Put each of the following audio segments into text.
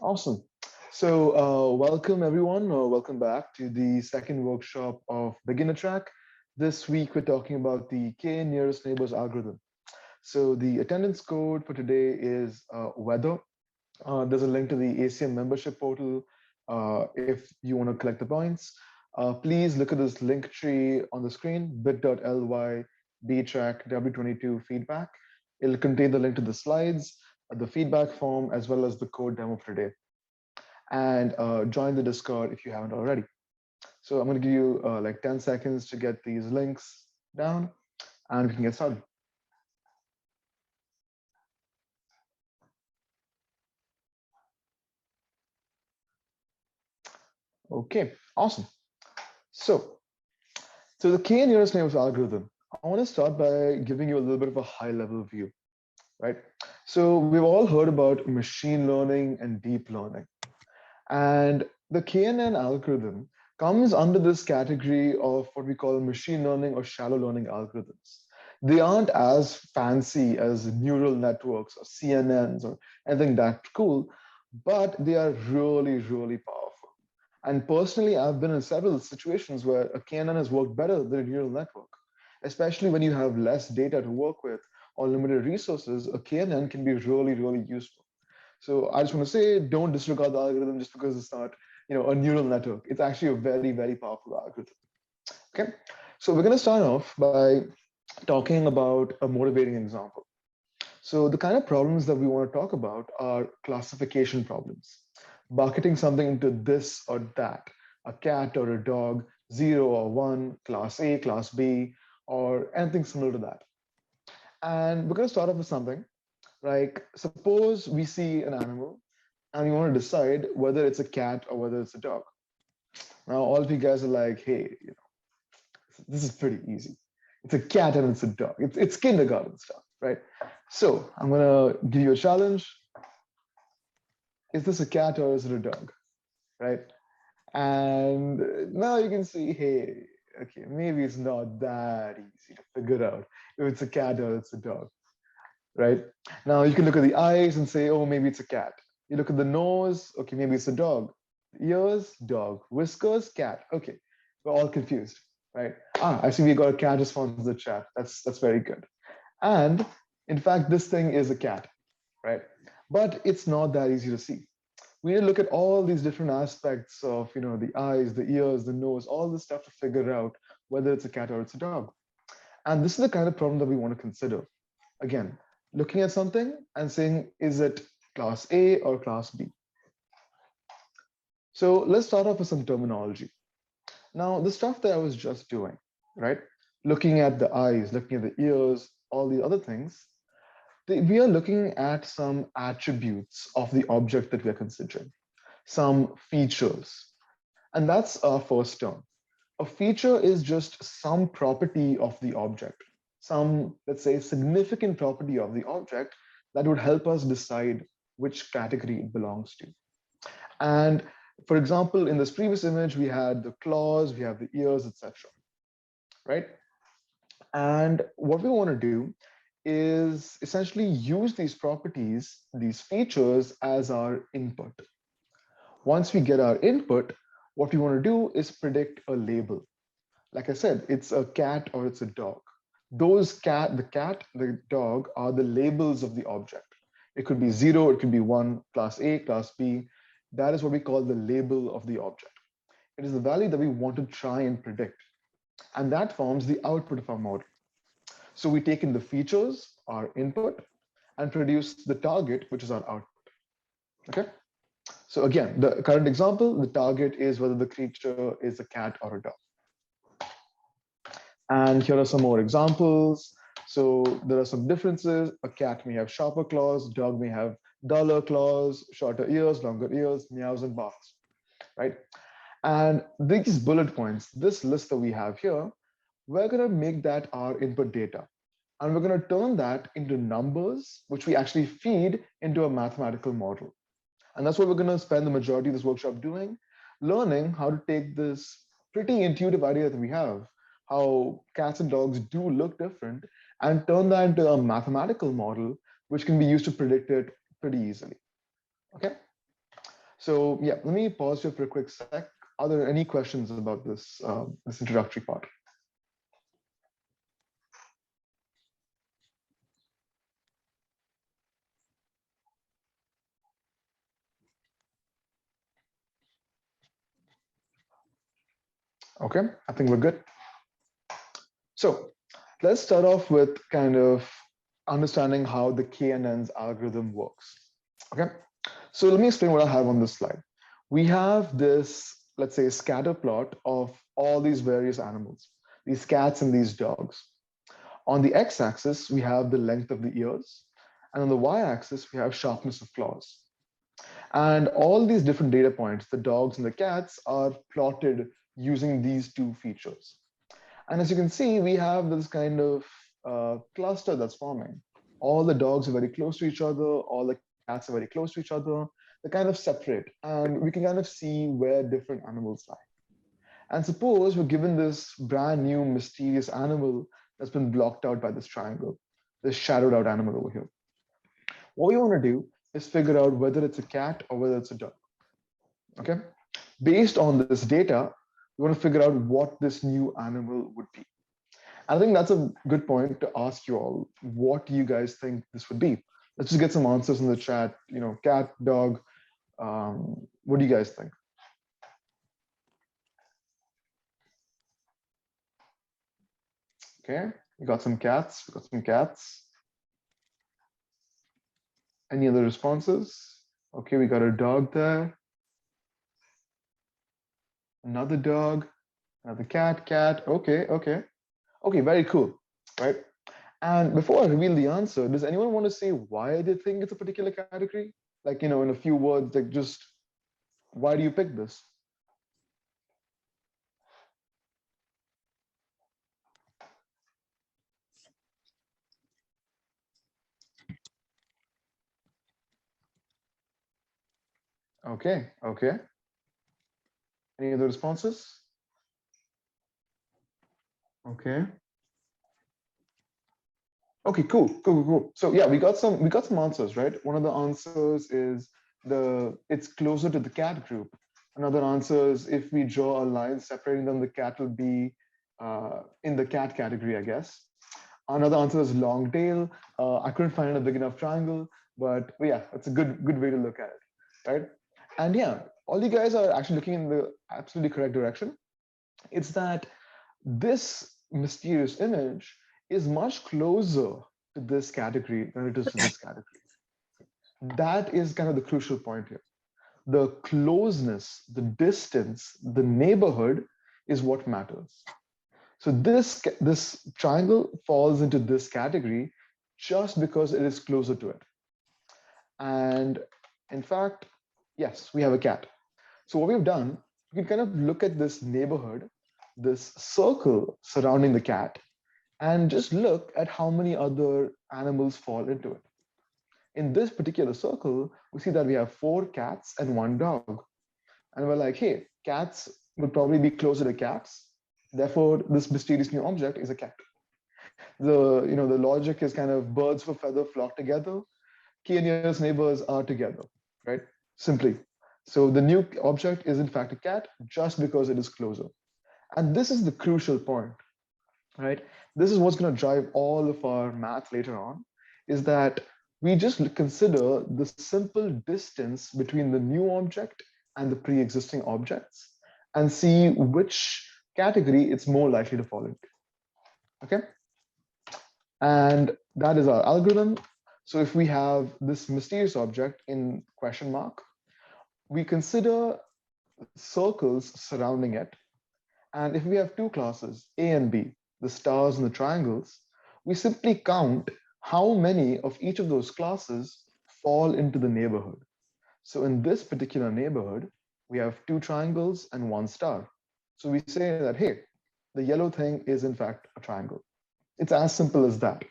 Awesome. So, welcome everyone, or welcome back to the second workshop of Beginner Track. This week, we're talking about the K nearest neighbors algorithm. So, the attendance code for today is weather. There's a link to the ACM membership portal if you want to collect the points. Please look at this link tree on the screen, bit.ly btrack w22 feedback. It'll contain the link to the slides, the feedback form, as well as the code demo for today. And join the Discord if you haven't already. So I'm going to give you like 10 seconds to get these links down and we can get started. Okay, awesome. So, the K nearest neighbors algorithm, I want to start by giving you a little bit of a high level view, right? So we've all heard about machine learning and deep learning. And the KNN algorithm comes under this category of what we call machine learning or shallow learning algorithms. They aren't as fancy as neural networks or CNNs or anything that cool, but they are really, really powerful. And personally, I've been in several situations where a KNN has worked better than a neural network, especially when you have less data to work with or limited resources. A KNN can be really, really useful. So I just want to say, don't disregard the algorithm just because it's not, a neural network. It's actually a very, very powerful algorithm. Okay, so we're going to start off by talking about a motivating example. So the kind of problems that we want to talk about are classification problems, bucketing something into this or that, a cat or a dog, 0 or 1, class A, class B, or anything similar to that. And we're going to start off with something like, suppose we see an animal and we want to decide whether it's a cat or whether it's a dog. Now, all of you guys are like, hey, this is pretty easy. It's a cat and it's a dog. It's kindergarten stuff, right? So I'm gonna give you a challenge. Is this a cat or is it a dog, right? And now you can see, hey, okay, maybe it's not that easy to figure out if it's a cat or it's a dog, right? Now you can look at the eyes and say, oh, maybe it's a cat. You look at the nose, okay, maybe it's a dog. Ears, dog. Whiskers, cat. Okay, we're all confused, right? I see we got a cat response in the chat. That's very good. And in fact, this thing is a cat, right? But it's not that easy to see. We need to look at all these different aspects of, the eyes, the ears, the nose, all this stuff to figure out whether it's a cat or it's a dog. And this is the kind of problem that we want to consider. Again, looking at something and saying, is it class A or class B? So let's start off with some terminology. Now, the stuff that I was just doing, right? Looking at the eyes, looking at the ears, all the other things, we are looking at some attributes of the object that we're considering, some features. And that's our first term. A feature is just some property of the object, some, let's say, significant property of the object that would help us decide which category it belongs to. And for example, in this previous image, we had the claws, we have the ears, etc. Right? And what we want to do is essentially use these properties, these features as our input. Once we get our input, what we want to do is predict a label. Like I said, it's a cat or it's a dog. The cat, the dog are the labels of the object. It could be 0, it could be 1, class A, class B. That is what we call the label of the object. It is the value that we want to try and predict. And that forms the output of our model. So we take in the features, our input, and produce the target, which is our output. Okay? So again, the current example, the target is whether the creature is a cat or a dog. And here are some more examples. So there are some differences. A cat may have sharper claws, dog may have duller claws, shorter ears, longer ears, meows and barks, right? And these bullet points, this list that we have here, we're going to make that our input data. And we're going to turn that into numbers, which we actually feed into a mathematical model. And that's what we're going to spend the majority of this workshop doing, learning how to take this pretty intuitive idea that we have, how cats and dogs do look different, and turn that into a mathematical model, which can be used to predict it pretty easily. Okay? So yeah, let me pause here for a quick sec. Are there any questions about this introductory part? Okay, I think we're good. So let's start off with kind of understanding how the KNNs algorithm works. Okay, so let me explain what I have on this slide. We have this, let's say, scatter plot of all these various animals, these cats and these dogs. On the x-axis, we have the length of the ears, and on the y-axis, we have sharpness of claws. And all these different data points, the dogs and the cats, are plotted using these two features. And as you can see, we have this kind of cluster that's forming. All the dogs are very close to each other, all the cats are very close to each other. They're kind of separate, and we can kind of see where different animals lie. And suppose we're given this brand new mysterious animal that's been blocked out by this triangle, this shadowed out animal over here. What we want to do is figure out whether it's a cat or whether it's a dog. Okay? Based on this data, we want to figure out what this new animal would be. I think that's a good point to ask you all. What do you guys think this would be? Let's just get some answers in the chat. You know, cat, dog. What do you guys think? Okay, we got some cats. We got some cats. Any other responses? Okay, we got a dog there. Another dog. Another cat. Cat. Okay. Okay. Okay. Very cool. Right. And before I reveal the answer, does anyone want to say why they think it's a particular category? Like, you know, in a few words, like just why do you pick this? Okay, okay. Any other responses? Okay. Okay, cool, cool, cool, cool. So yeah, we got some answers, right? One of the answers is it's closer to the cat group. Another answer is if we draw a line separating them, the cat will be in the cat category, I guess. Another answer is long tail. I couldn't find a big enough triangle, but yeah, that's a good way to look at it, right? And yeah, all you guys are actually looking in the absolutely correct direction. It's that this mysterious image is much closer to this category than it is to this category. That is kind of the crucial point here. The closeness, the distance, the neighborhood is what matters. So this triangle falls into this category just because it is closer to it. And in fact, yes, we have a cat. So what we've done, we can kind of look at this neighborhood, this circle surrounding the cat, and just look at how many other animals fall into it. In this particular circle, we see that we have 4 cats and 1 dog. And we're like, hey, cats would probably be closer to cats. Therefore, this mysterious new object is a cat. The logic is kind of birds of a feather flock together. Key and nearest neighbors are together, right? Simply. So the new object is in fact a cat just because it is closer. And this is the crucial point, right? This is what's going to drive all of our math later on, is that we just consider the simple distance between the new object and the pre-existing objects and see which category it's more likely to fall into. Okay? And that is our algorithm. So if we have this mysterious object in question mark, we consider circles surrounding it. And if we have 2 classes, A and B, the stars and the triangles, we simply count how many of each of those classes fall into the neighborhood. So in this particular neighborhood, we have 2 triangles and 1 star. So we say that, hey, the yellow thing is in fact a triangle. It's as simple as that.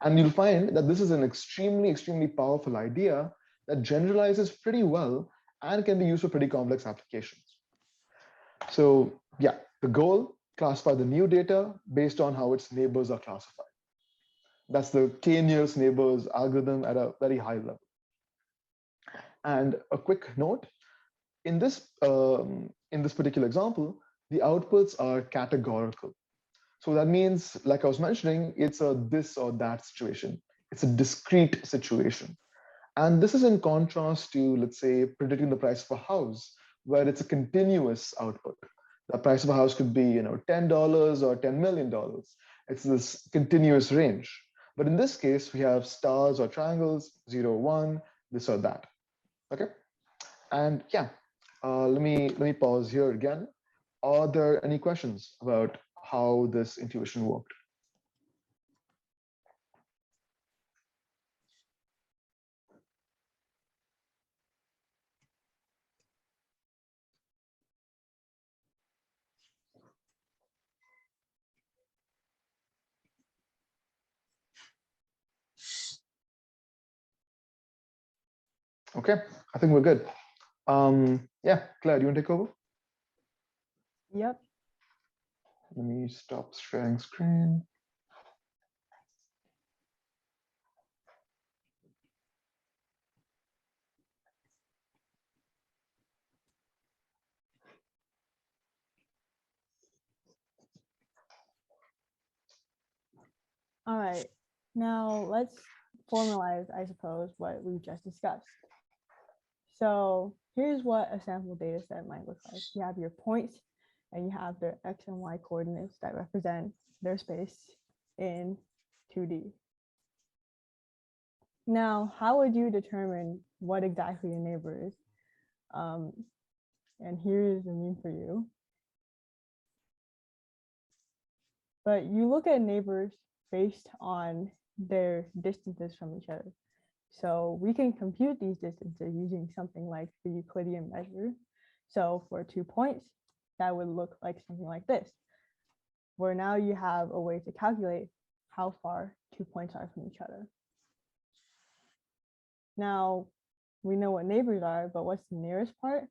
And you'll find that this is an extremely powerful idea that generalizes pretty well and can be used for pretty complex applications. So yeah, the goal, classify the new data based on how its neighbors are classified. That's the k-nearest neighbors algorithm at a very high level. And a quick note, in this particular example, the outputs are categorical. So that means, like I was mentioning, it's a this or that situation. It's a discrete situation. And this is in contrast to, let's say, predicting the price of a house, where it's a continuous output. The price of a house could be, $10 or $10 million. It's this continuous range. But in this case, we have stars or triangles, 0, 1, this or that. Okay. And yeah, let me pause here again. Are there any questions about how this intuition worked? Okay, I think we're good. Yeah, Claire, do you want to take over? Yep. Let me stop sharing screen. All right. Now let's formalize, I suppose, what we just discussed. So here's what a sample data set might look like. You have your points and you have their X and Y coordinates that represent their space in 2D. Now, how would you determine what exactly a neighbor is? And here's a meme for you. But you look at neighbors based on their distances from each other. So we can compute these distances using something like the Euclidean measure. So for 2 points, that would look like something like this, where now you have a way to calculate how far 2 points are from each other. Now, we know what neighbors are, but what's the nearest part?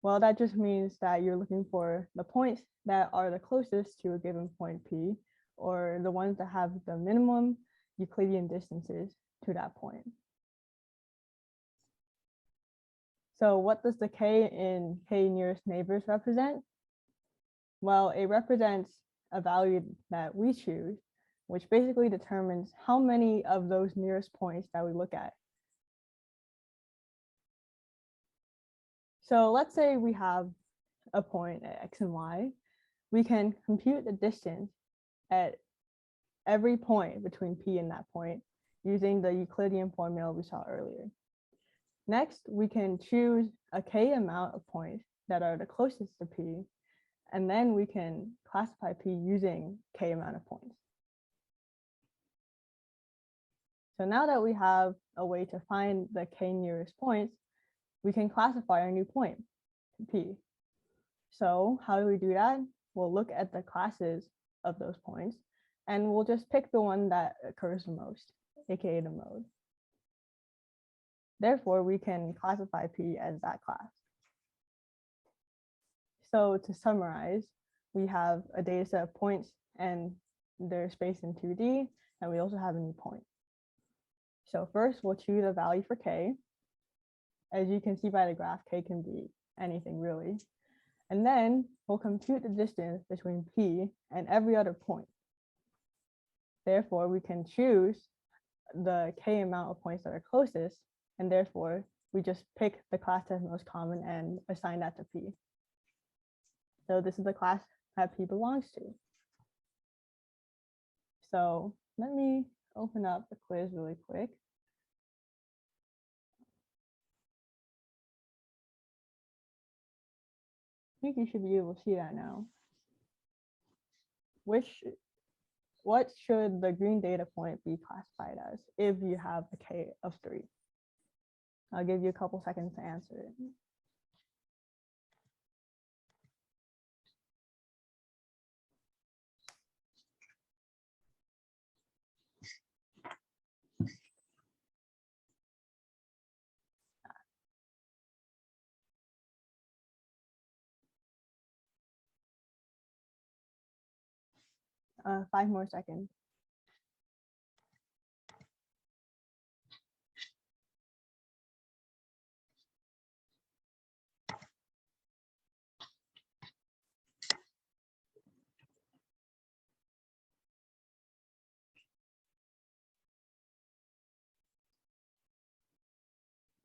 Well, that just means that you're looking for the points that are the closest to a given point P, or the ones that have the minimum Euclidean distances to that point. So what does the K in K nearest neighbors represent? Well, it represents a value that we choose, which basically determines how many of those nearest points that we look at. So let's say we have a point at X and Y. We can compute the distance at every point between P and that point using the Euclidean formula we saw earlier. Next, we can choose a K amount of points that are the closest to P, and then we can classify P using K amount of points. So now that we have a way to find the K nearest points, we can classify our new point, P. So how do we do that? We'll look at the classes of those points, and we'll just pick the one that occurs the most, aka the mode. Therefore, we can classify P as that class. So to summarize, we have a data set of points and their space in 2D, and we also have a new point. So first, we'll choose a value for K. As you can see by the graph, K can be anything really. And then we'll compute the distance between P and every other point. Therefore, we can choose the K amount of points that are closest, and therefore we just pick the class that's most common and assign that to P. So this is the class that P belongs to. So let me open up the quiz really quick. I think you should be able to see that now. What should the green data point be classified as if you have a K of 3? I'll give you a couple seconds to answer it. 5 more seconds.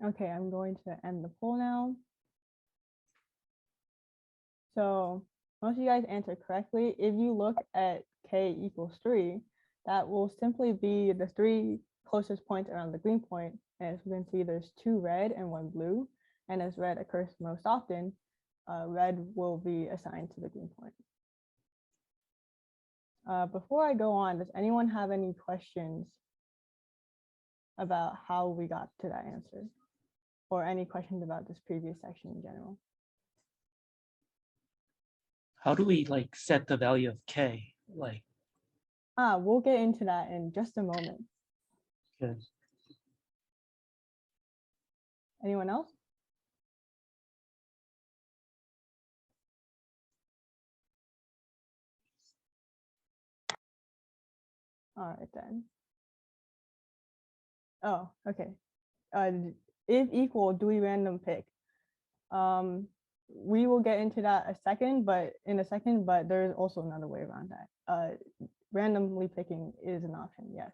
Okay, I'm going to end the poll now. So most of you guys answered correctly. If you look at k equals 3, that will simply be the 3 closest points around the green point. And as we can see, there's 2 red and 1 blue. And as red occurs most often, red will be assigned to the green point. Before I go on, does anyone have any questions about how we got to that answer? Or any questions about this previous section in general? How do we like set the value of k? Like, We'll get into that in just a moment. good. Anyone else? All right then. Oh, okay. If equal, do we random pick? We will get into that in a second, but there's also another way around that. Randomly picking is an option, yes.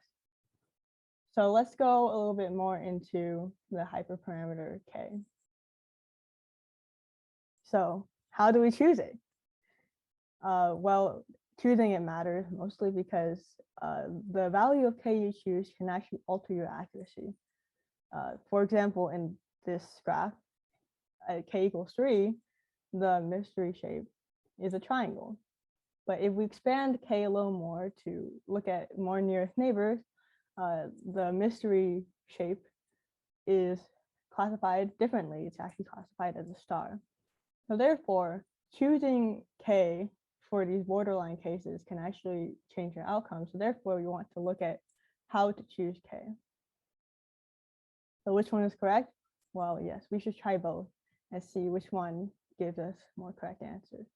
So let's go a little bit more into the hyperparameter k. So how do we choose it? Well, choosing it matters mostly because the value of k you choose can actually alter your accuracy. For example, in this graph, at k equals 3, the mystery shape is a triangle. But if we expand k a little more to look at more nearest neighbors, the mystery shape is classified differently. It's actually classified as a star. So therefore, choosing k for these borderline cases can actually change your outcome. So therefore, we want to look at how to choose k. So which one is correct? Well, yes, we should try both and see which one gives us more correct answers.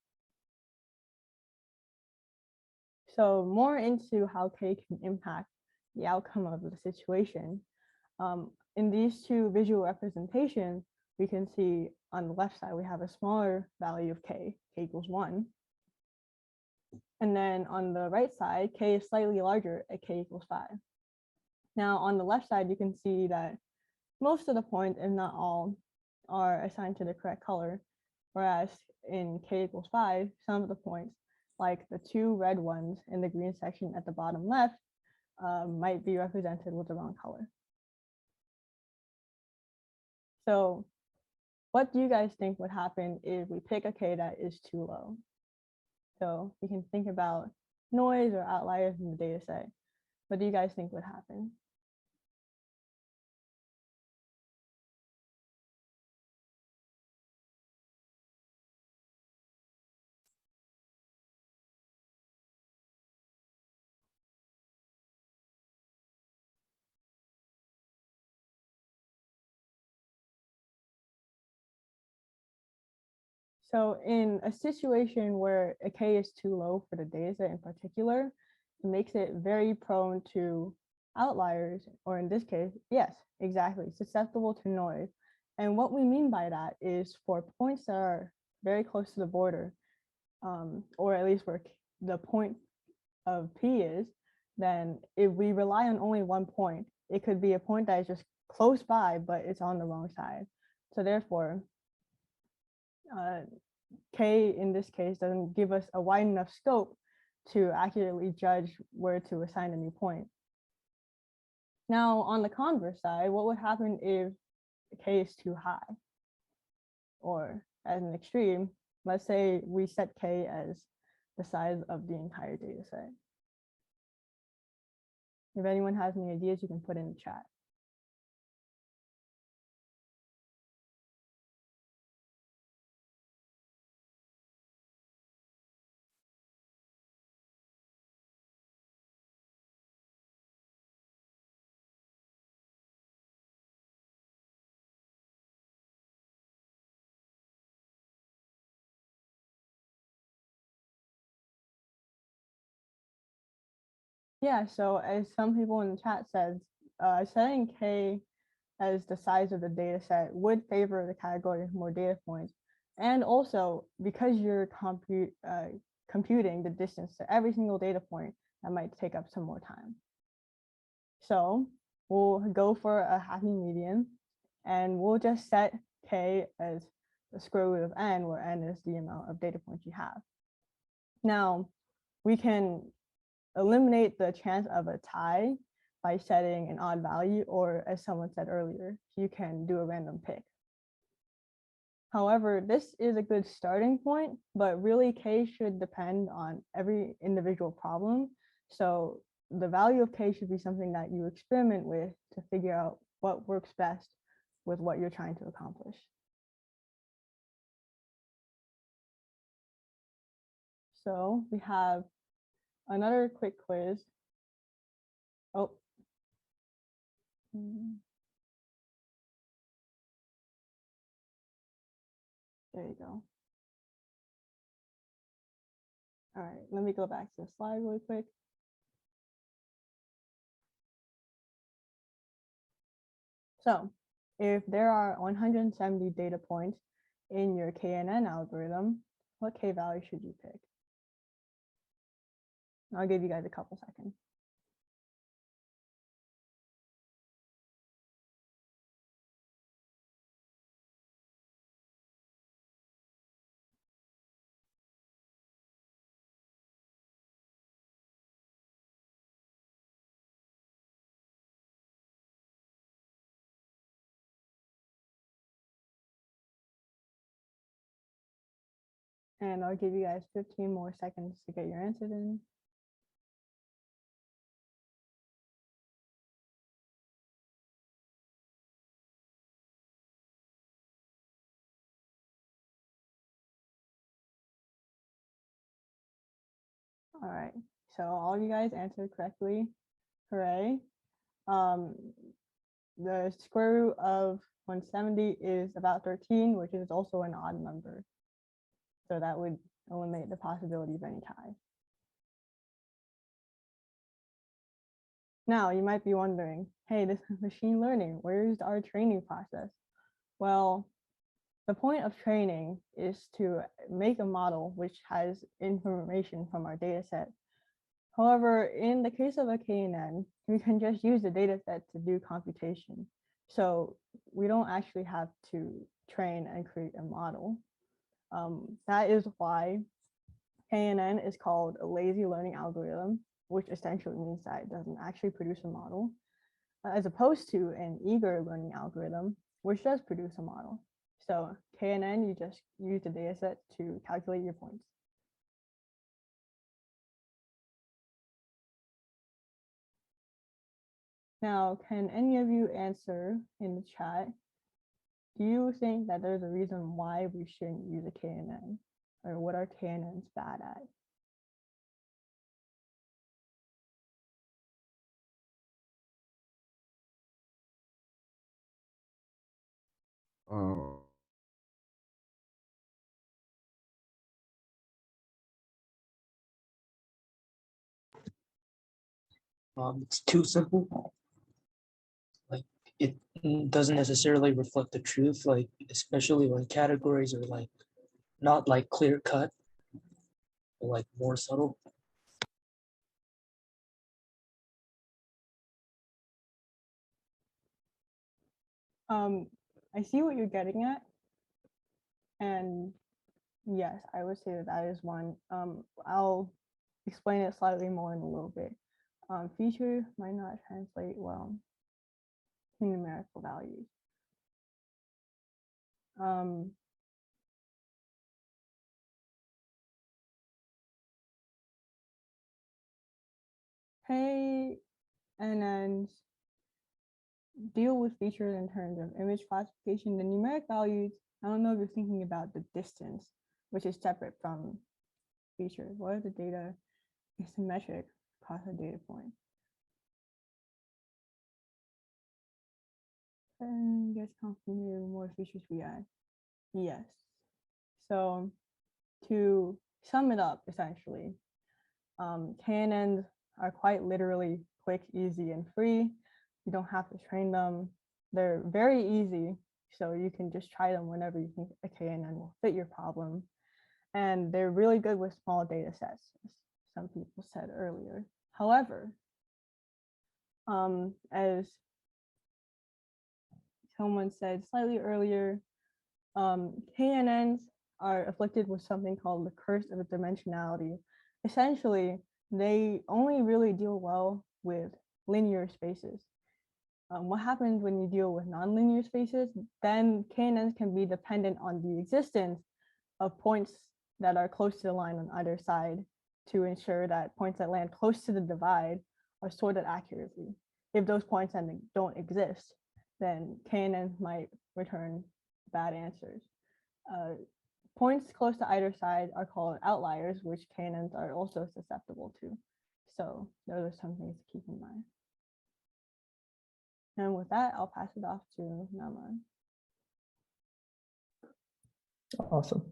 So more into how k can impact the outcome of the situation. In these two visual representations, we can see on the left side, we have a smaller value of k equals 1. And then on the right side, k is slightly larger at k equals 5. Now on the left side, you can see that most of the points, if not all, are assigned to the correct color, whereas in k equals 5, some of the points, like the 2 red ones in the green section at the bottom left, might be represented with the wrong color. So what do you guys think would happen if we pick a k that is too low? So you can think about noise or outliers in the data set. What do you guys think would happen? So in a situation where a k is too low for the dataset in particular, it makes it very prone to outliers, or in this case, yes, exactly, susceptible to noise. And what we mean by that is for points that are very close to the border, or at least where the point of P is, then if we rely on only one point, it could be a point that is just close by, but it's on the wrong side. So therefore, K in this case doesn't give us a wide enough scope to accurately judge where to assign a new point. Now, on the converse side, what would happen if K is too high? Or as an extreme, let's say we set K as the size of the entire data set. If anyone has any ideas, you can put in the chat. Yeah, so as some people in the chat said, setting K as the size of the data set would favor the category of more data points. And also, because you're computing the distance to every single data point, that might take up some more time. So we'll go for a happy median. And we'll just set k as the square root of n, where n is the amount of data points you have. Now, we can eliminate the chance of a tie by setting an odd value, or as someone said earlier, you can do a random pick. However, this is a good starting point, but really k should depend on every individual problem. So the value of k should be something that you experiment with to figure out what works best with what you're trying to accomplish. So we have another quick quiz. Oh. There you go. All right, let me go back to the slide really quick. So if there are 170 data points in your KNN algorithm, what k value should you pick? I'll give you guys a couple seconds. And I'll give you guys 15 more seconds to get your answers in. All right, so all of you guys answered correctly. Hooray. The square root of 170 is about 13, which is also an odd number. So that would eliminate the possibility of any tie. Now you might be wondering, hey, this is machine learning. Where's our training process? Well, the point of training is to make a model which has information from our data set. However, in the case of a KNN, we can just use the data set to do computation. So we don't actually have to train and create a model. That is why KNN is called a lazy learning algorithm, which essentially means that it doesn't actually produce a model, as opposed to an eager learning algorithm, which does produce a model. So KNN, you just use the data set to calculate your points. Now, can any of you answer in the chat, do you think that there's a reason why we shouldn't use a KNN? Or what are KNNs bad at? It's too simple. Like it doesn't necessarily reflect the truth, like especially when categories are like not like clear cut, or like more subtle. I see what you're getting at. And yes, I would say that that is one. I'll explain it slightly more in a little bit. Feature might not translate well to numerical values. KNNs deal with features in terms of image classification. The numeric values, I don't know if you're thinking about the distance, which is separate from features. What are the data asymmetric across a data point? And gets confirmed more features we add. Yes. So to sum it up, essentially, KNNs are quite literally quick, easy, and free. You don't have to train them. They're very easy, so you can just try them whenever you think a KNN will fit your problem. And they're really good with small data sets, as some people said earlier. However, as Someone said slightly earlier, KNNs are afflicted with something called the curse of dimensionality. Essentially, they only really deal well with linear spaces. What happens when you deal with nonlinear spaces? Then KNNs can be dependent on the existence of points that are close to the line on either side to ensure that points that land close to the divide are sorted accurately. If those points don't exist, then KNNs might return bad answers. Points close to either side are called outliers, which KNNs are also susceptible to. So those are some things to keep in mind. And with that, I'll pass it off to Naman. Awesome.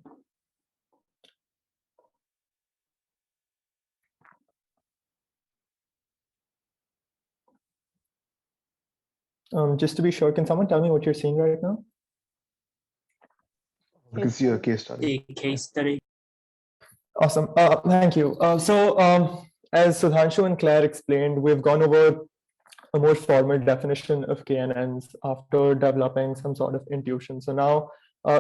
Just to be sure, can someone tell me what you're seeing right now? We can see a case study. A case study. Awesome. Thank you. As Sudhanshu and Claire explained, we've gone over a more formal definition of KNNs after developing some sort of intuition. So now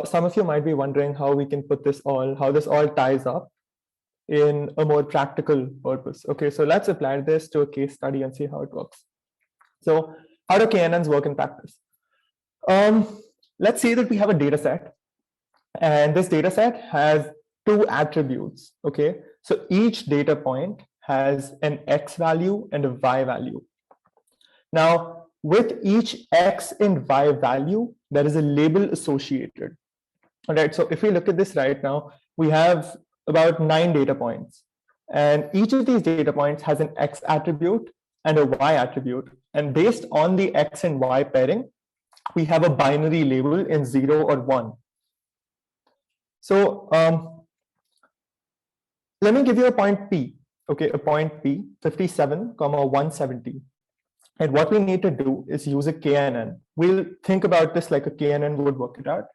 some of you might be wondering how we can put this all, how this all ties up in a more practical purpose. Okay, so let's apply this to a case study and see how it works. So how do KNNs work in practice? Let's say that we have a data set, and this data set has two attributes. Okay, so each data point has an X value and a Y value. Now, with each X and Y value, there is a label associated. All right, so if we look at this right now, we have about 9 data points, and each of these data points has an X attribute and a Y attribute. And based on the X and Y pairing, we have a binary label in 0 or 1. So let me give you a point P. Okay, a point P, 57, 170. And what we need to do is use a KNN. We'll think about this like a KNN would work it out.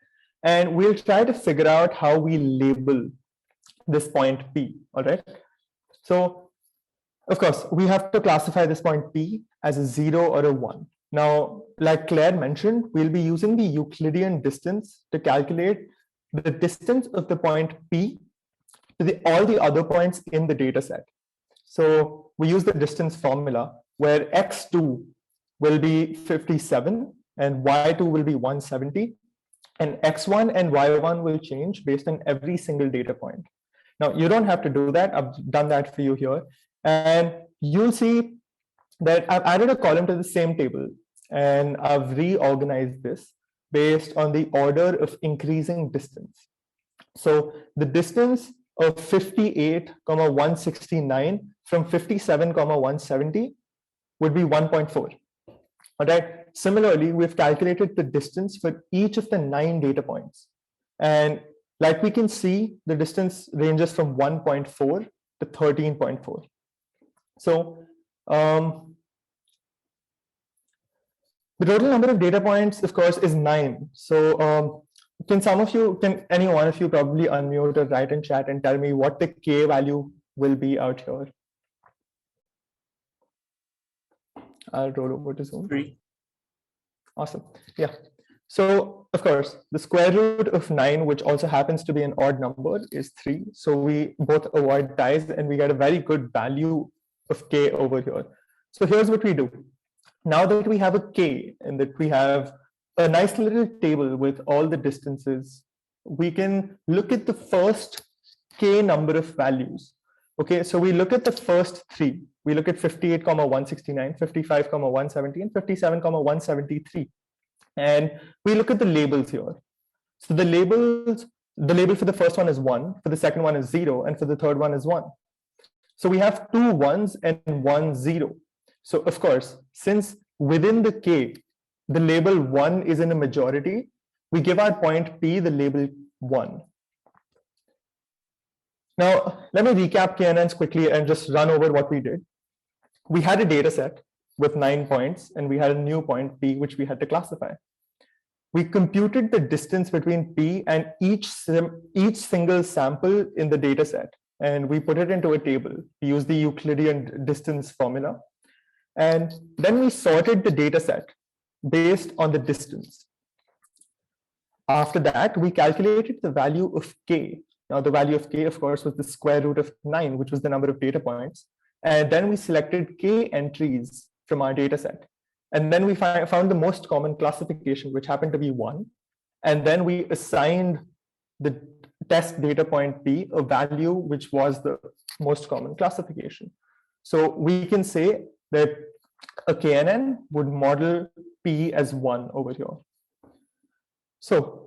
And we'll try to figure out how we label this point P, all right? So, of course, we have to classify this point P as a 0 or a 1. Now, like Claire mentioned, we'll be using the Euclidean distance to calculate the distance of the point P to all the other points in the data set. So we use the distance formula where x2 will be 57 and y2 will be 170, and x1 and y1 will change based on every single data point. Now, you don't have to do that. I've done that for you here. And you'll see that I've added a column to the same table, and I've reorganized this based on the order of increasing distance. So the distance of 58, 169 from 57, 170 would be 1.4. All right. Similarly, we've calculated the distance for each of the 9 data points. And like we can see, the distance ranges from 1.4 to 13.4. So the total number of data points, of course, is 9. So can any one of you probably unmute or write in chat and tell me what the K value will be out here? I'll roll over to Zoom. 3. Awesome. Yeah. So, of course, the square root of 9, which also happens to be an odd number, is 3. So we both avoid ties and we get a very good value of K over here. So here's what we do. Now that we have a K and that we have a nice little table with all the distances, we can look at the first K number of values. Okay, so we look at the first 3. We look at 58, 169, 55, 170, and 57, 173. And we look at the labels here. So the label for the first one is 1, for the second one is 0, and for the third one is 1. So we have 2 1s and 1 0. So of course, since within the K, the label 1 is in a majority, we give our point P the label 1. Now, let me recap KNNs quickly and just run over what we did. We had a data set with 9 points, and we had a new point P, which we had to classify. We computed the distance between P and each single sample in the data set, and we put it into a table. We used the Euclidean distance formula. And then we sorted the data set based on the distance. After that, we calculated the value of k. Now, the value of k, of course, was the square root of 9, which was the number of data points. And then we selected k entries from our data set. And then we found the most common classification, which happened to be 1. And then we assigned the test data point p a value which was the most common classification. So we can say that a KNN would model p as 1 over here. So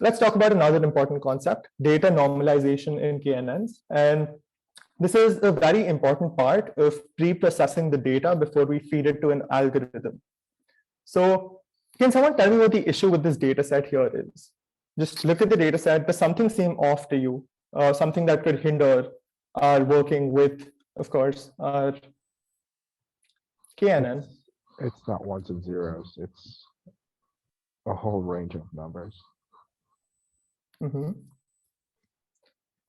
let's talk about another important concept, data normalization in KNNs. And this is a very important part of pre-processing the data before we feed it to an algorithm. So can someone tell me what the issue with this data set here is? Just look at the data set. Does something seem off to you? Something that could hinder our working with, of course, our KNN? It's not ones and zeros. It's a whole range of numbers. Mm-hmm.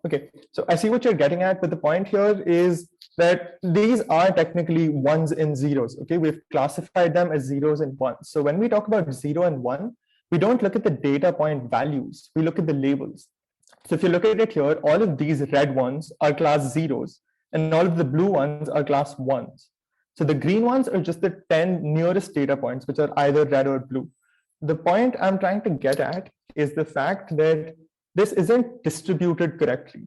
Okay, so I see what you're getting at, but the point here is that these are technically ones and zeros. Okay, we've classified them as zeros and ones. So when we talk about 0 and 1, we don't look at the data point values, we look at the labels. So if you look at it here, all of these red ones are class zeros, and all of the blue ones are class ones. So the green ones are just the 10 nearest data points, which are either red or blue. The point I'm trying to get at is the fact that this isn't distributed correctly.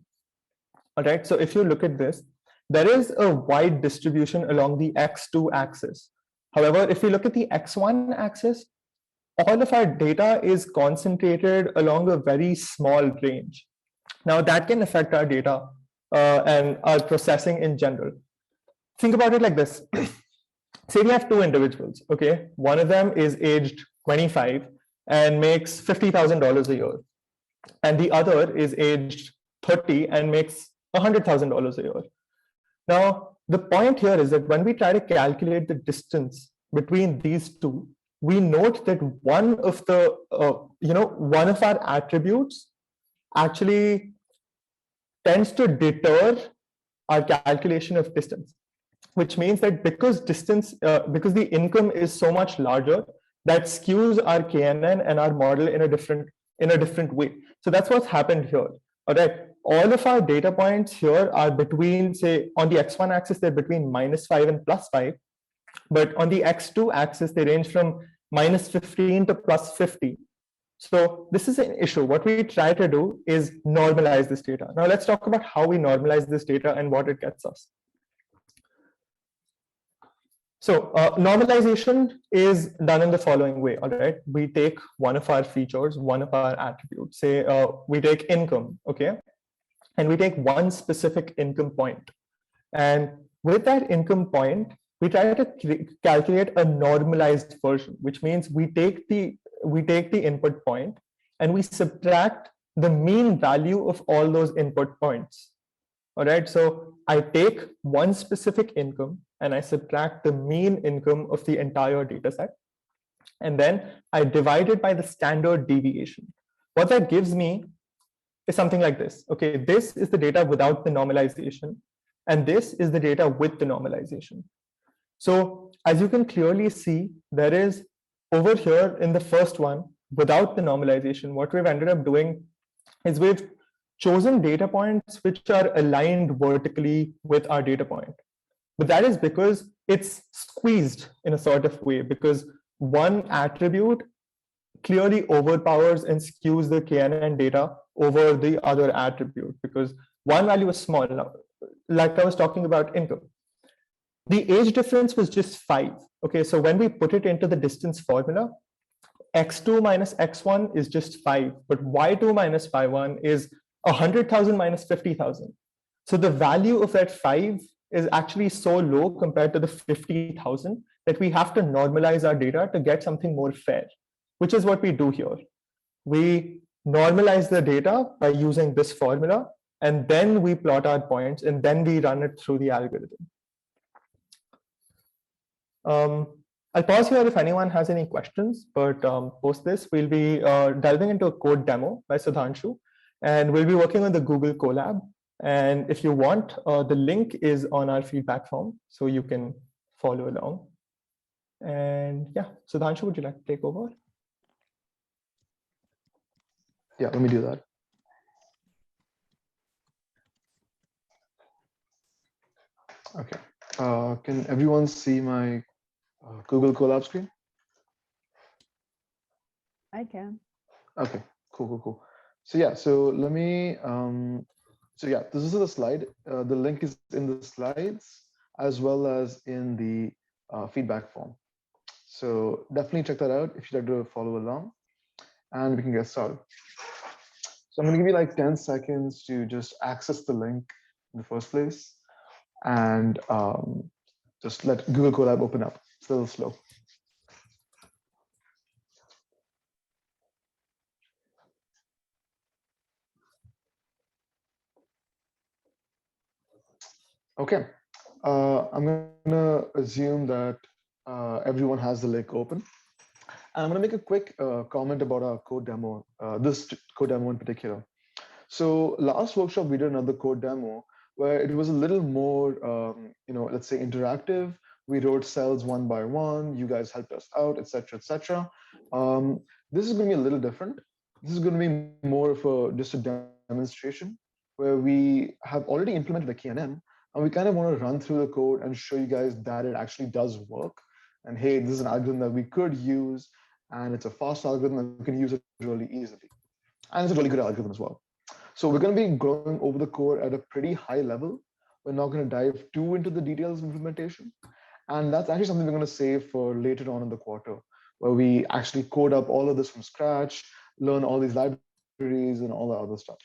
All right, so if you look at this, there is a wide distribution along the x2 axis. However, if you look at the x1 axis, all of our data is concentrated along a very small range. Now that can affect our data and our processing in general. Think about it like this. Say we have two individuals, okay? One of them is aged 25 and makes $50,000 a year. And the other is aged 30 and makes $100,000 a year. Now, the point here is that when we try to calculate the distance between these two, we note that one of the, one of our attributes actually tends to deter our calculation of distance, which means that because because the income is so much larger, that skews our KNN and our model in a different way. So that's what's happened here. All right, all of our data points here are between, say, on the x1 axis, they're between -5 and +5. But on the x2 axis, they range from -15 to +50. So this is an issue. What we try to do is normalize this data. Now let's talk about how we normalize this data and what it gets us. So normalization is done in the following way. All right, we take one of our features, one of our attributes. Say we take income, okay, and we take one specific income point, and with that income point, we try to calculate a normalized version, which means we take the input point and we subtract the mean value of all those input points. All right, so I take one specific income and I subtract the mean income of the entire data set. And then I divide it by the standard deviation. What that gives me is something like this. Okay, this is the data without the normalization, and this is the data with the normalization. So as you can clearly see, there is over here in the first one, without the normalization, what we've ended up doing is we've chosen data points which are aligned vertically with our data point. But that is because it's squeezed in a sort of way, because one attribute clearly overpowers and skews the KNN data over the other attribute, because one value is small. Now, like I was talking about income, the age difference was just 5. Okay, so when we put it into the distance formula, x2 minus x1 is just 5, but y2 minus y1 is 100,000 minus 50,000. So the value of that 5 is actually so low compared to the 50,000 that we have to normalize our data to get something more fair, which is what we do here. We normalize the data by using this formula, and then we plot our points, and then we run it through the algorithm. I'll pause here if anyone has any questions, but post this, we'll be delving into a code demo by Sudhanshu, and we'll be working on the Google Colab. And if you want, the link is on our feedback form, so you can follow along. And yeah, Sudhanshu, would you like to take over? Yeah, let me do that. Okay. Can everyone see my Google Colab screen? I can. Okay, cool. So yeah, so let me, so yeah, this is the slide. The link is in the slides as well as in the feedback form. So definitely check that out if you'd like to follow along, and we can get started. So I'm gonna give you like 10 seconds to just access the link in the first place and just let Google Colab open up. It's a little slow. Okay, I'm gonna assume that everyone has the link open. I'm gonna make a quick comment about our code demo, this code demo in particular. So last workshop, we did another code demo where it was a little more, let's say interactive. We wrote cells one by one. You guys helped us out, etc., etc. This is going to be a little different. This is going to be more of just a demonstration where we have already implemented a KNN, and we kind of want to run through the code and show you guys that it actually does work. And hey, this is an algorithm that we could use, and it's a fast algorithm, and we can use it really easily. And it's a really good algorithm as well. So we're going to be going over the code at a pretty high level. We're not going to dive too into the details of implementation. And that's actually something we're going to save for later on in the quarter, where we actually code up all of this from scratch, learn all these libraries and all the other stuff.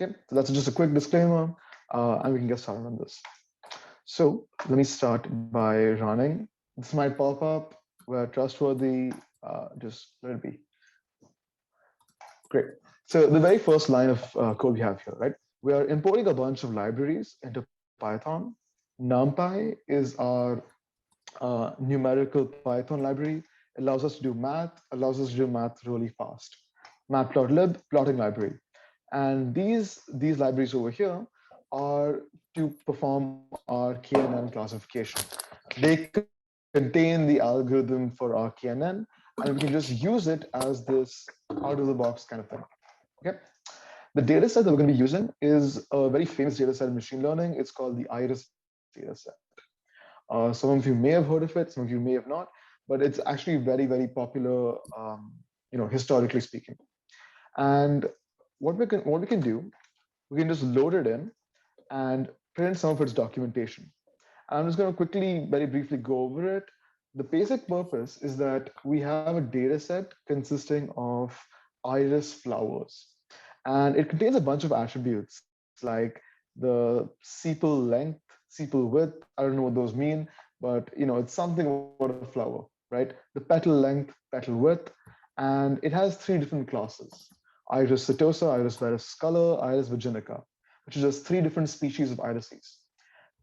Okay, so that's just a quick disclaimer, and we can get started on this. So let me start by running. This might pop up. We're trustworthy. Just let it be. Great. So the very first line of code we have here, right? We are importing a bunch of libraries into Python. NumPy is our numerical Python library. It allows us to do math, allows us to do math really fast. Matplotlib, plotting library. And these libraries over here are to perform our KNN classification. They contain the algorithm for our KNN, and we can just use it as this out of the box kind of thing. Okay. The data set that we're going to be using is a very famous data set in machine learning. It's called the iris data set. Some of you may have heard of it, some of you may have not, but it's actually very popular, historically speaking. And what we can do, we can just load it in and print some of its documentation. I'm just going to quickly, very briefly go over it. The basic purpose is that we have a data set consisting of iris flowers, and it contains a bunch of attributes like the sepal length, sepal width. I don't know what those mean, but it's something about a flower, right? The petal length, petal width, and it has 3 different classes: Iris setosa, Iris versicolor, Iris virginica, which is just 3 different species of irises.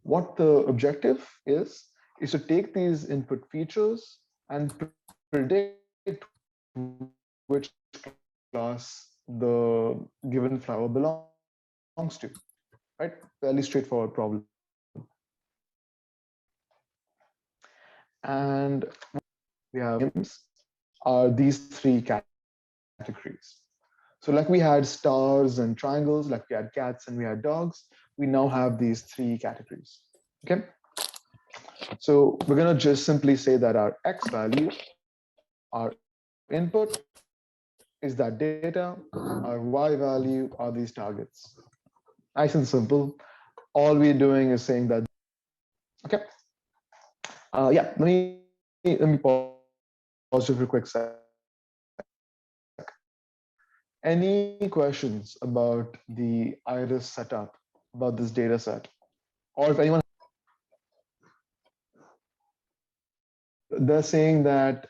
What the objective is to take these input features and predict which class the given flower belongs to, right? Fairly straightforward problem. And we have names are these 3 categories. So like we had stars and triangles, like we had cats and we had dogs, we now have these 3 categories. Okay. So we're going to just simply say that our X value, our input is that data, our Y value are these targets. Nice and simple. All we're doing is saying that. Okay. Yeah, let me pause you for a quick sec. Any questions about the iris setup, about this data set? Or if anyone, they're saying that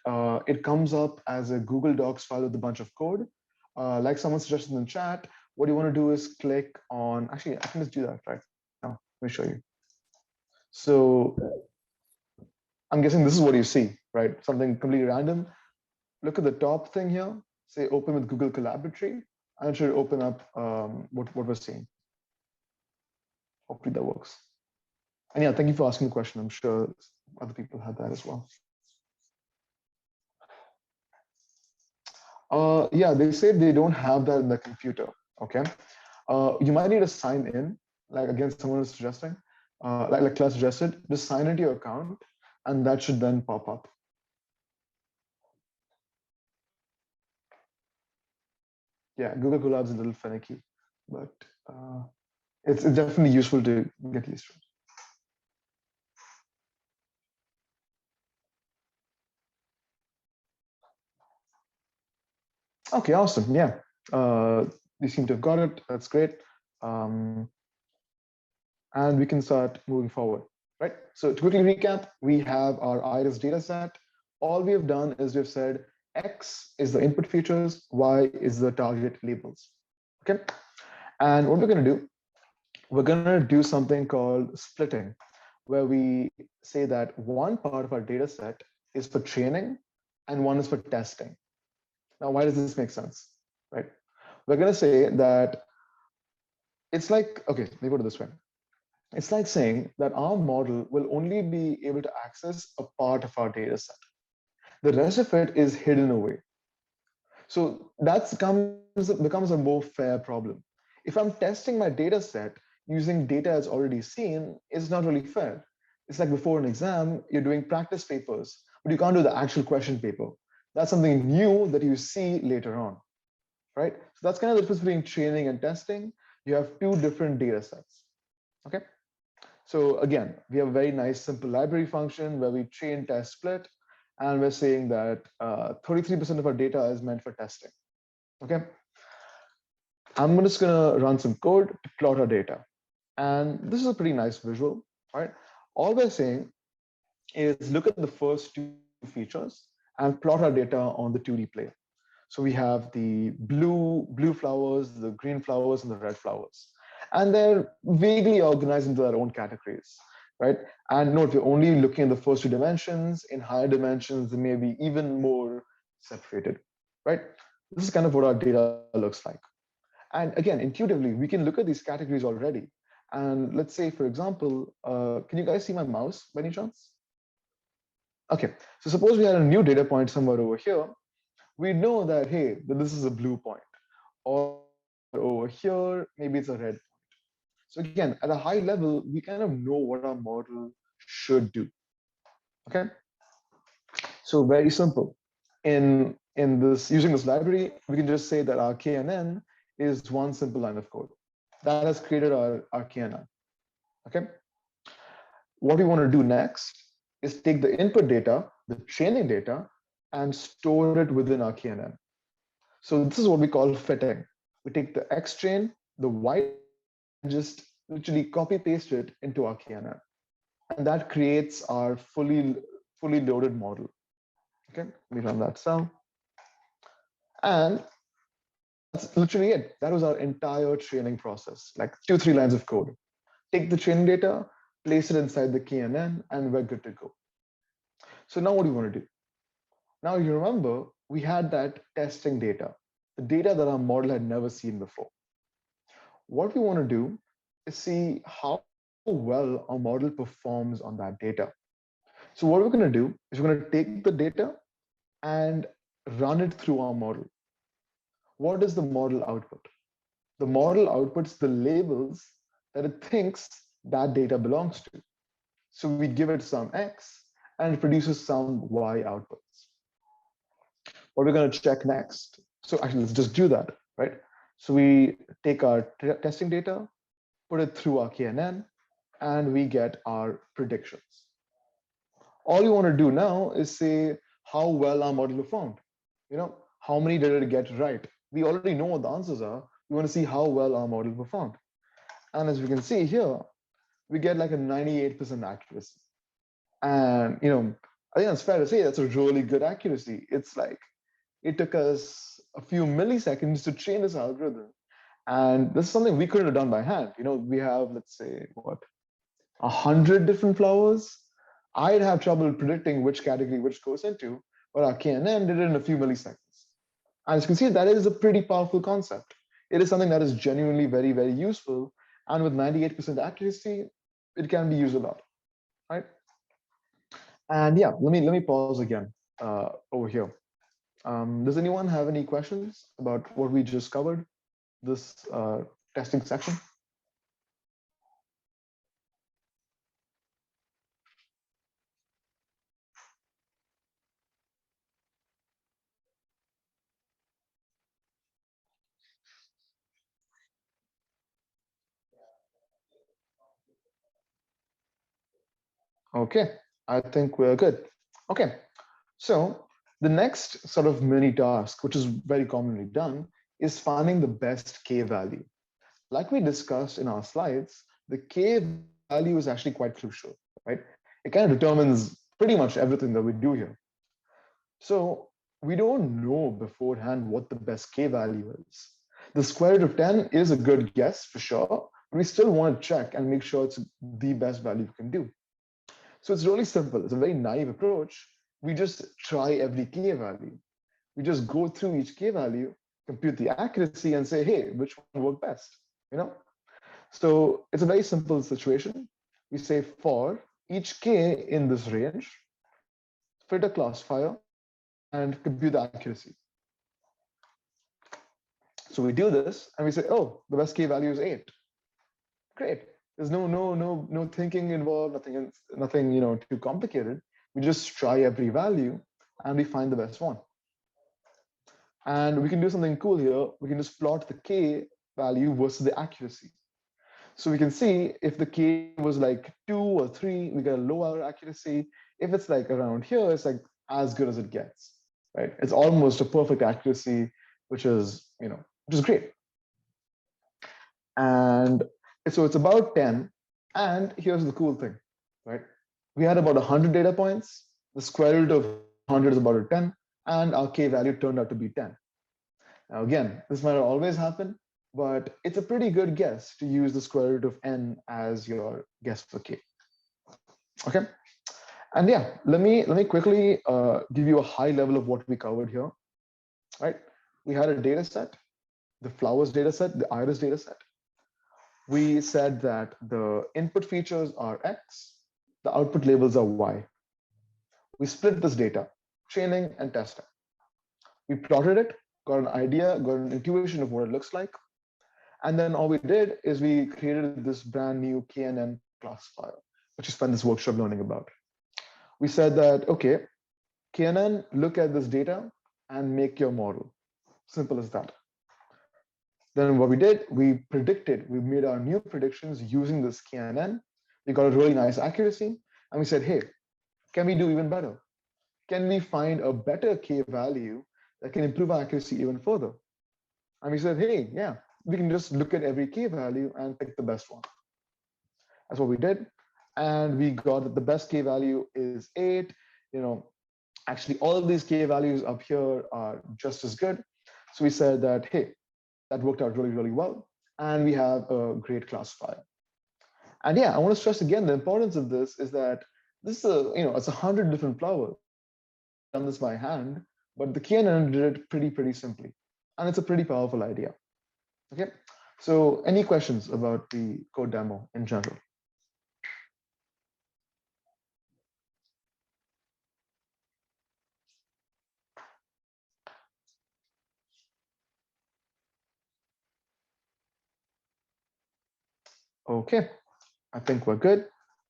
it comes up as a Google Docs file with a bunch of code. Like someone suggested in the chat, what you want to do is click on, actually, I can just do that right now. Let me show you. So I'm guessing this is what you see, right? Something completely random. Look at the top thing here, say open with Google Collaboratory, and it should open up what we're seeing. Hopefully that works. And yeah, thank you for asking the question. I'm sure other people had that as well. Yeah, they say they don't have that in the computer. Okay. You might need to sign in, like again, someone is suggesting, like class suggested, just sign into your account, and that should then pop up. Yeah, Google Colab is a little finicky, but it's definitely useful to get used to. Okay, awesome. Yeah, you seem to have got it. That's great. Um, and we can start moving forward, right? So to quickly recap, we have our iris data set. All we have done is we've said X is the input features, Y is the target labels. Okay. And what we're going to do, we're going to do something called splitting, where we say that one part of our data set is for training and one is for testing. Now, why does this make sense, right? We're going to say that it's like, okay, let me put it this way. It's like saying that our model will only be able to access a part of our data set. The rest of it is hidden away. So that becomes a more fair problem. If I'm testing my data set using data as already seen, it's not really fair. It's like before an exam, you're doing practice papers, but you can't do the actual question paper. That's something new that you see later on, right? So that's kind of the difference between training and testing. You have two different data sets, okay? So again, we have a very nice simple library function where we train, test, split, and we're saying that 33% of our data is meant for testing. Okay. I'm just gonna run some code to plot our data. And this is a pretty nice visual, right? All we're saying is look at the first two features and plot our data on the 2D plane. So we have the blue flowers, the green flowers, and the red flowers. And they're vaguely organized into their own categories, right? And note, we're only looking at the first two dimensions. In higher dimensions, they may be even more separated, right? This is kind of what our data looks like. And again, intuitively, we can look at these categories already. And let's say, for example, can you guys see my mouse by any chance? Okay, so suppose we had a new data point somewhere over here. We know that, hey, that this is a blue point. Or over here, maybe it's a red point. So again, at a high level, we kind of know what our model should do. Okay. So very simple. In this, using this library, we can just say that our KNN is one simple line of code. That has created our KNN. Okay. What we want to do next is take the input data, the training data, and store it within our KNN. So this is what we call fitting. We take the X train, the Y, and just literally copy paste it into our KNN. And that creates our fully loaded model. Okay, let me run that cell. And that's literally it. That was our entire training process, like 2-3 lines of code. Take the training data, place it inside the KNN, and we're good to go. So now what do you want to do? Now you remember we had that testing data, the data that our model had never seen before. What we want to do is see how well our model performs on that data. So what we're going to do is we're going to take the data and run it through our model. What does the model output? The model outputs the labels that it thinks that data belongs to. So we give it some X and it produces some Y outputs. What we're going to check next. So actually, let's just do that, right? So we take our testing data, put it through our KNN, and we get our predictions. All you want to do now is say how well our model performed. You know, how many did it get right? We already know what the answers are. We want to see how well our model performed. And as we can see here, we get like a 98% accuracy. And I think it's fair to say that's a really good accuracy. It's like it took us a few milliseconds to train this algorithm. And this is something we couldn't have done by hand. We have, let's say, 100 different flowers. I'd have trouble predicting which category which goes into, but our KNN did it in a few milliseconds. And as you can see, that is a pretty powerful concept. It is something that is genuinely very, very useful. And with 98% accuracy, it can be used a lot, right? And yeah, let me pause again over here. Does anyone have any questions about what we just covered, this testing section? Okay, I think we're good. Okay, so the next sort of mini task, which is very commonly done, is finding the best K value. Like we discussed in our slides, the K value is actually quite crucial, right? It kind of determines pretty much everything that we do here. So we don't know beforehand what the best K value is. The square root of 10 is a good guess for sure, but we still want to check and make sure it's the best value we can do. So it's really simple. It's a very naive approach. We just try every K value. We just go through each K value, compute the accuracy, and say, hey, which one worked best? You know? So it's a very simple situation. We say for each K in this range, fit a classifier and compute the accuracy. So we do this and we say, oh, the best K value is 8. Great. There's no thinking involved, nothing too complicated. We just try every value and we find the best one. And we can do something cool here. We can just plot the K value versus the accuracy. So we can see if the K was like 2 or 3, we get a lower accuracy. If it's like around here, it's like as good as it gets, right? It's almost a perfect accuracy, which is great. And so it's about 10. And here's the cool thing, right? We had about 100 data points. The square root of 100 is about a 10. And our K value turned out to be 10. Now, again, this might not always happen, but it's a pretty good guess to use the square root of n as your guess for K. Okay. And yeah, let me quickly give you a high level of what we covered here, right? We had a data set, the flowers data set, the iris data set. We said that the input features are X, the output labels are Y. We split this data, training and testing. We plotted it, got an idea, got an intuition of what it looks like. And then all we did is we created this brand new KNN classifier, which we spent this workshop learning about. We said that, okay, KNN, look at this data and make your model. Simple as that. Then what we did, we made our new predictions using this KNN. We got a really nice accuracy. And we said, hey, can we do even better? Can we find a better K value that can improve our accuracy even further? And we said, hey, yeah, we can just look at every K value and pick the best one. That's what we did. And we got that the best K value is 8. Actually, all of these K values up here are just as good. So we said that, hey, that worked out really, really well. And we have a great classifier. And yeah, I want to stress again, the importance of this is that this is it's 100 different flowers. I've done this by hand, but the KNN did it pretty simply. And it's a pretty powerful idea. Okay, so any questions about the code demo in general? Okay, I think we're good.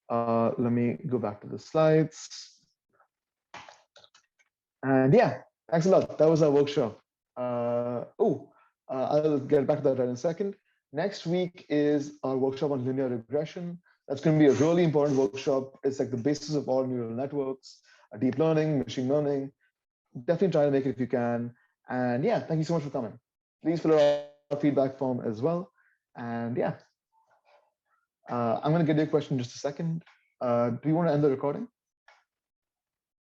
Let me go back to the slides. And yeah, thanks a lot. That was our workshop. I'll get back to that right in a second. Next week is our workshop on linear regression. That's going to be a really important workshop. It's like the basis of all neural networks, deep learning, machine learning. Definitely try to make it if you can. And yeah, thank you so much for coming. Please fill out our feedback form as well. And yeah, I'm going to get your question in just a second. Do you want to end the recording?